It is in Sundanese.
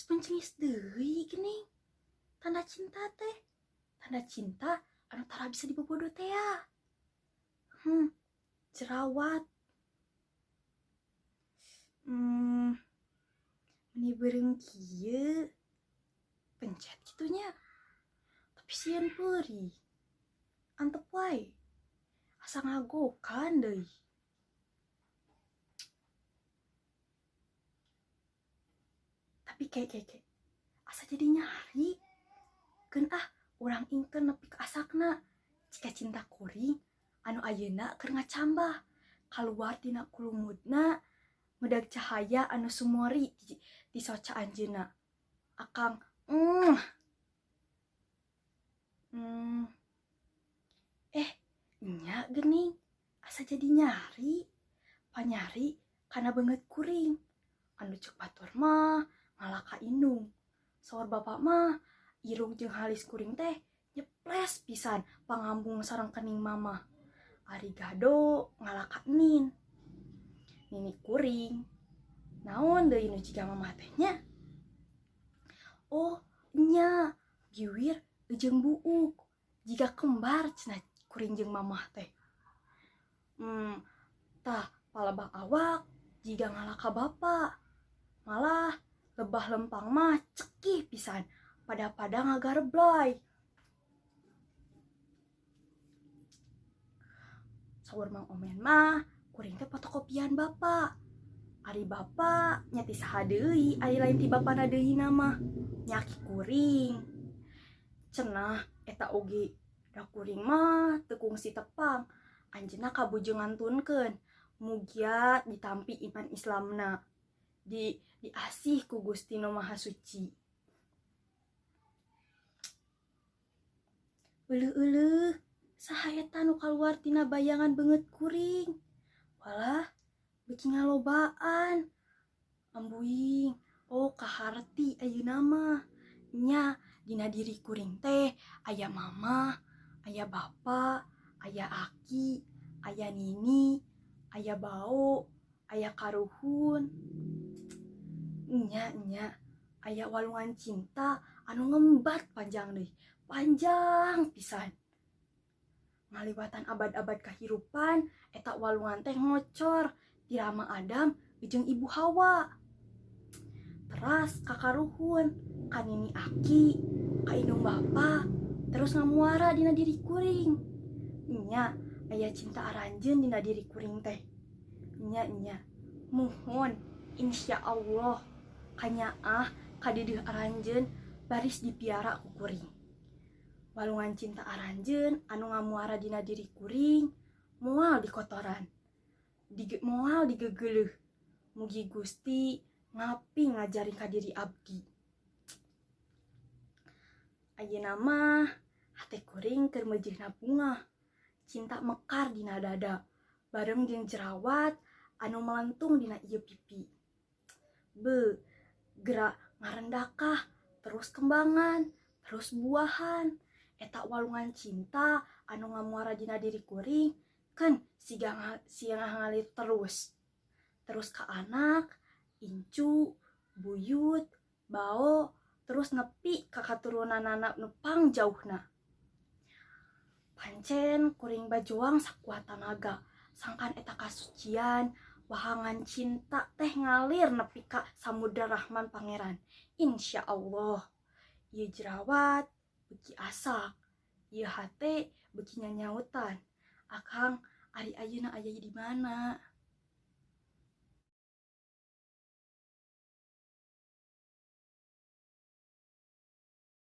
pencengis deui geuning. Tanda cinta teh. Tanda cinta anu tara bisa dibobodo teh ya. Jerawat. Meni beureung kieu. Pencet gitunya. Tapi sieun peuri. Antep wae. Asa ngagokan deui. Tapi kayak asa jadi nyari. Keun urang ingkeun nepi ka asakna. Jika cinta kuring anu ayeuna keur ngacambah kaluar dina kulumutna medag cahaya anu sumori di soca anjeunna. Akang nya geuning asa jadi nyari. Panyari kana beungeut kuring. Anu ceuk batur mah ngalaka indung. Saur bapak mah irung jeung halis kuring teh nyeples pisan pangambung sareng kening mamah. Ari gado ngalaka nin. Nini kuring. Naon deui nu jiga mamah teh nya? Oh, nya giwir jeung buuk. Jiga kembar cenah kuring jeung mamah teh. Tah palebah awak jiga ngalaka bapa. Malah lebah lempang mah cekih pisan pada ngagareblay. Saur Mang Omen mah kuring teh fotokopian bapa. Ari bapa nya ti saha deui ari lain ti bapana deui mah nyaki kuring. Cenah eta oge da kuring mah teu kungsi tepang anjeunna kabujeu ngantunkeun mugia ditampi iman Islamna. Diasih ku Gusti Nu Maha Suci. Euleuh saha eta nu kaluar tina bayangan beungeut kuring? Walah beuki ngalobaan. Ambuing, kaharti ayeuna mah. Nya dina diri kuring teh aya mama, aya bapa, aya aki, aya nini, aya bao, aya karuhun. Nya aya walungan cinta anu ngembat panjang deui. Panjang pisan. Ngaliwatan abad-abad kahirupan eta walungan teh ngocor ti Rama Adam jeung Ibu Hawa. Teras ka karuhun, ka nini aki, ka indung bapa, terus ngamuara dina diri kuring. Nya aya cinta aranjeun dina diri kuring teh. Nya muhun insyaallah kanyaah kadeudeung aranjeun baris dipiara ku kuring. Walungan cinta aranjeun anu ngamuara dina diri kuring moal dikotoran. Moal digegeuleuh. Mugi Gusti ngapi ngajari ka diri abdi. Ayeuna mah hate kuring keur meujeuhna bunga. Cinta mekar dina dada bareng jeung jerawat anu melentung dina ieu pipi. Gerak ngarendakah terus kembangan, terus buahan. Eta walungan cinta anu ngamuara dina diri kuring kan siga ngalir terus ka anak, incu, buyut, bao, terus nepi ka katurunanana nu pangjauhna. Pancen kuring bajuang sakuat tanaga sangkan eta kasucian wahangan cinta teh ngalir nepi ka Samudra Rahman Pangeran. Insyaallah. Ieu jerawat beuki asak, ieu hate beuki nyanyautan. Akang ari ayeuna aya di mana?